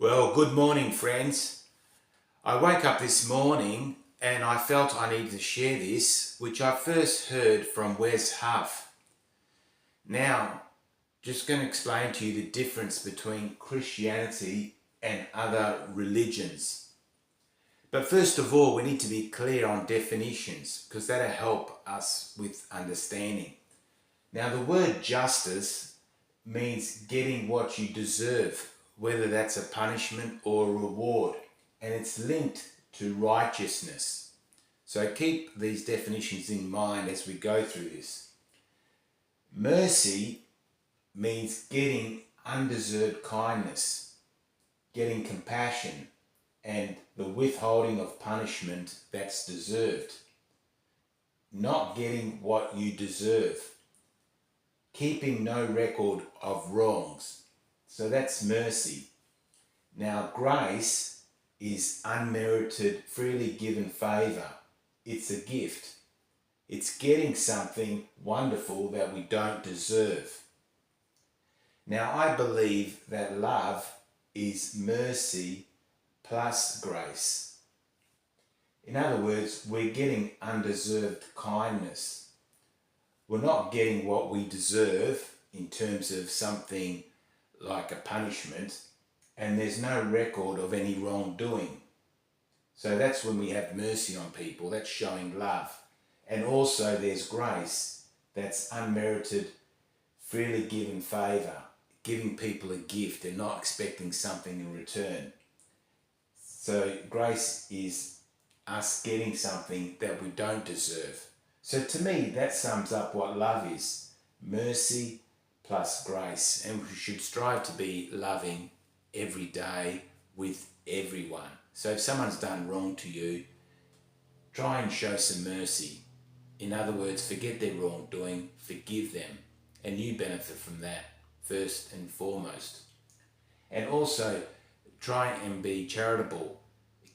Well, good morning, friends. I woke up this morning and I felt I needed to share this, which I first heard from Wes Huff. Now, just going to explain to you the difference between Christianity and other religions. But first of all, we need to be clear on definitions because that'll help us with understanding. Now, the word justice means getting what you deserve, whether that's a punishment or a reward, and it's linked to righteousness. So keep these definitions in mind as we go through this. Mercy means getting undeserved kindness, getting compassion, and the withholding of punishment that's deserved. Not getting what you deserve. Keeping no record of wrongs. So that's mercy. Now, grace is unmerited, freely given favour. It's a gift. It's getting something wonderful that we don't deserve. Now, I believe that love is mercy plus grace. In other words, we're getting undeserved kindness. We're not getting what we deserve in terms of something like a punishment, and there's no record of any wrongdoing. So that's when we have mercy on people, that's showing love. And also there's grace, that's unmerited, freely given favour, giving people a gift and not expecting something in return. So grace is us getting something that we don't deserve. So to me, that sums up what love is. Mercy plus grace. And we should strive to be loving every day with everyone. So if someone's done wrong to you, try and show some mercy. In other words, forget their wrongdoing, forgive them. And you benefit from that first and foremost. And also, try and be charitable.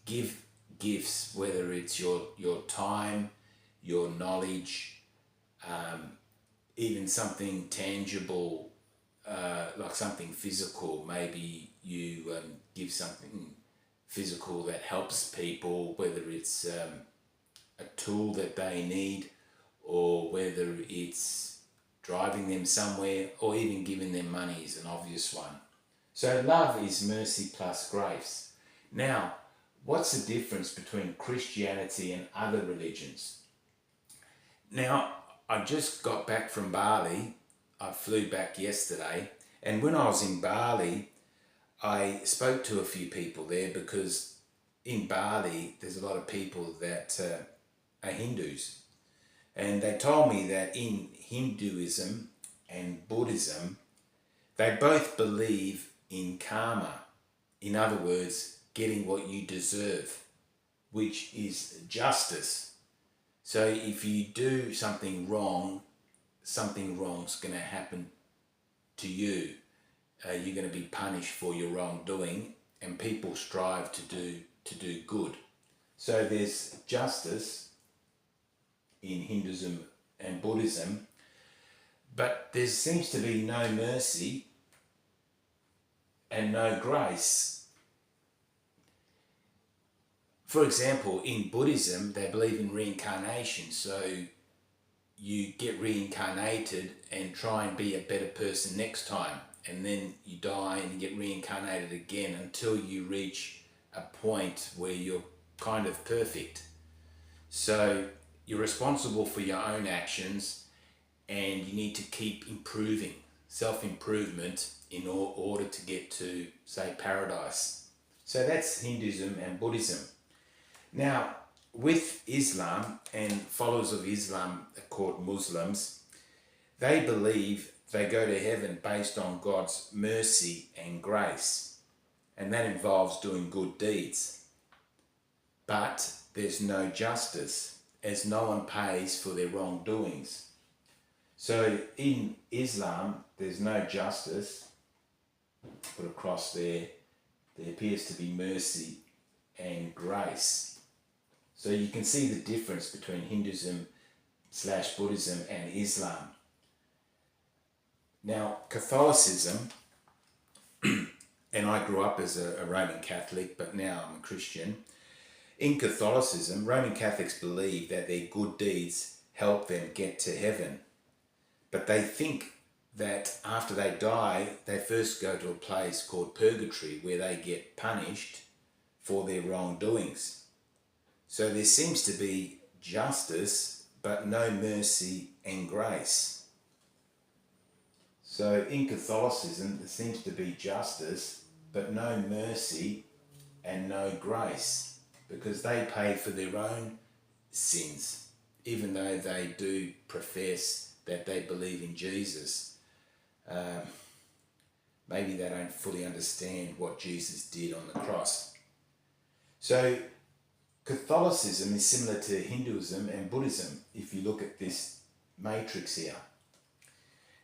Give gifts, whether it's your time, your knowledge, even something tangible, like something physical. Maybe you give something physical that helps people, whether it's a tool that they need, or whether it's driving them somewhere, or even giving them money is an obvious one. So love is mercy plus grace. Now, what's the difference between Christianity and other religions? Now, I just got back from Bali. I flew back yesterday, and when I was in Bali, I spoke to a few people there because in Bali, there's a lot of people that are Hindus. And they told me that in Hinduism and Buddhism, they both believe in karma. In other words, getting what you deserve, which is justice. So if you do something wrong, something wrong's going to happen to you. You're going to be punished for your wrongdoing, and people strive to do good. So there's justice in Hinduism and Buddhism, but there seems to be no mercy and no grace. For example, in Buddhism, they believe in reincarnation, so you get reincarnated and try and be a better person next time, and then you die and you get reincarnated again until you reach a point where you're kind of perfect. So you're responsible for your own actions, and you need to keep improving, self-improvement, in order to get to, say, paradise. So that's Hinduism and Buddhism. Now, with Islam and followers of Islam called Muslims, they believe they go to heaven based on God's mercy and grace, and that involves doing good deeds. But there's no justice, as no one pays for their wrongdoings. So in Islam, there's no justice, put across there appears to be mercy and grace. So you can see the difference between Hinduism / Buddhism and Islam. Now, Catholicism and I grew up as a Roman Catholic, but now I'm a Christian. In Catholicism, Roman Catholics believe that their good deeds help them get to heaven. But they think that after they die, they first go to a place called purgatory where they get punished for their wrongdoings. So there seems to be justice, but no mercy and grace. So in Catholicism, there seems to be justice, but no mercy and no grace, because they pay for their own sins, even though they do profess that they believe in Jesus. Maybe they don't fully understand what Jesus did on the cross. So Catholicism is similar to Hinduism and Buddhism, if you look at this matrix here.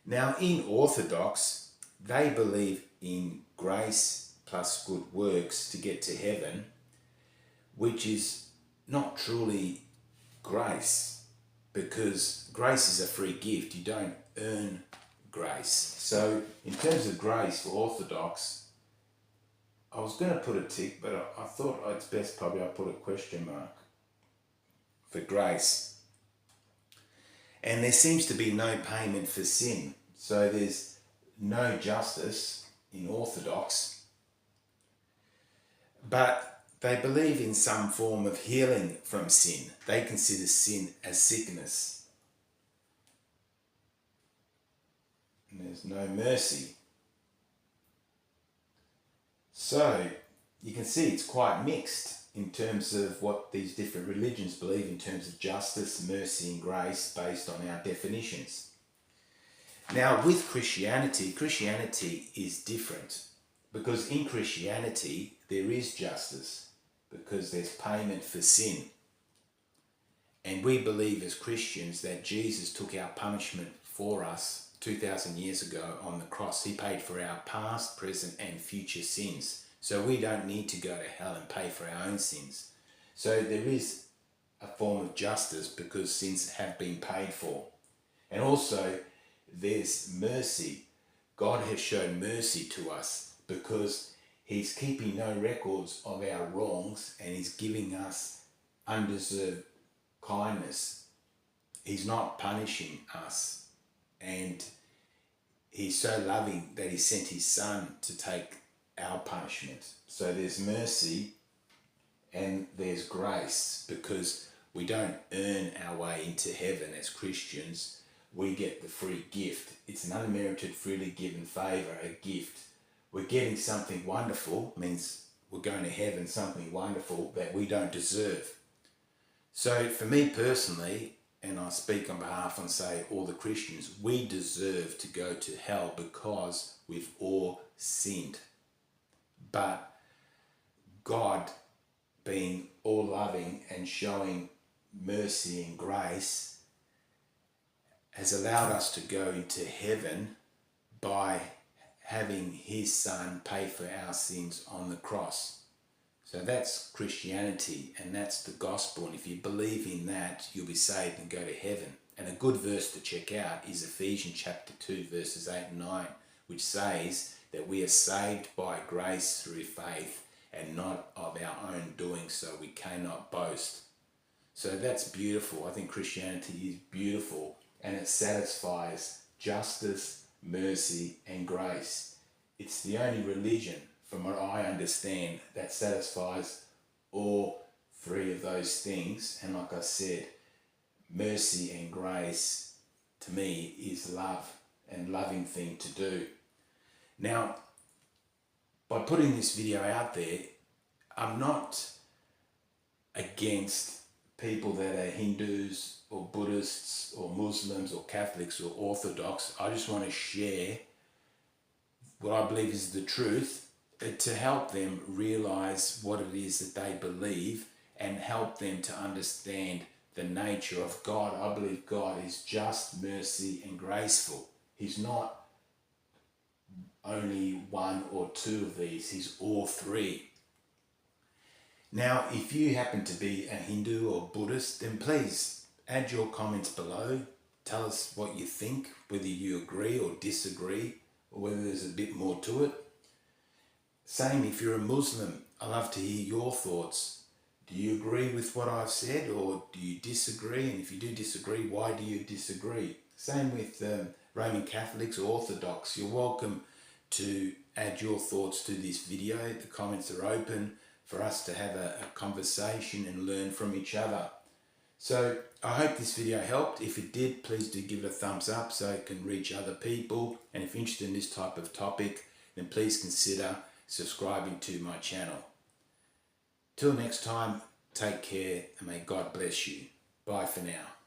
Now, in Orthodox, they believe in grace plus good works to get to heaven, which is not truly grace, because grace is a free gift. You don't earn grace. So in terms of grace for Orthodox, I was going to put a tick, but I thought it's best probably I put a question mark for grace. And there seems to be no payment for sin. So there's no justice in Orthodox, but they believe in some form of healing from sin. They consider sin as sickness. And there's no mercy. So you can see it's quite mixed in terms of what these different religions believe in terms of justice, mercy and grace based on our definitions. Now with Christianity, Christianity is different, because in Christianity there is justice, because there's payment for sin. And we believe as Christians that Jesus took our punishment for us 2,000 years ago on the cross. He paid for our past, present and future sins. So we don't need to go to hell and pay for our own sins. So there is a form of justice because sins have been paid for. And also there's mercy. God has shown mercy to us because he's keeping no records of our wrongs and he's giving us undeserved kindness. He's not punishing us. And he's so loving that he sent his son to take our punishment. So there's mercy and there's grace, because we don't earn our way into heaven as Christians. We get the free gift. It's an unmerited, freely given favour, a gift. We're getting something wonderful, means we're going to heaven, something wonderful that we don't deserve. So for me personally, and I speak on behalf and say all the Christians, we deserve to go to hell because we've all sinned. But God, being all loving and showing mercy and grace, has allowed us to go into heaven by having his son pay for our sins on the cross. So that's Christianity, and that's the gospel. And if you believe in that, you'll be saved and go to heaven. And a good verse to check out is Ephesians chapter 2, verses 8 and 9, which says that we are saved by grace through faith and not of our own doing, so we cannot boast. So that's beautiful. I think Christianity is beautiful, and it satisfies justice, mercy, and grace. It's the only religion, from what I understand, that satisfies all three of those things. And like I said, mercy and grace to me is love and loving thing to do. Now, by putting this video out there, I'm not against people that are Hindus or Buddhists or Muslims or Catholics or Orthodox. I just want to share what I believe is the truth, to help them realize what it is that they believe and help them to understand the nature of God. I believe God is just, mercy and graceful. He's not only one or two of these, he's all three. Now, if you happen to be a Hindu or Buddhist, then please add your comments below. Tell us what you think, whether you agree or disagree, or whether there's a bit more to it. Same if you're a Muslim. I love to hear your thoughts. Do you agree with what I've said, or do you disagree? And if you do disagree, why do you disagree? Same with Roman Catholics or Orthodox. You're welcome to add your thoughts to this video. The comments are open for us to have a conversation and learn from each other. So I hope this video helped. If it did, please do give it a thumbs up so it can reach other people. And if you're interested in this type of topic, then please consider subscribing to my channel. Till next time, take care and may God bless you. Bye for now.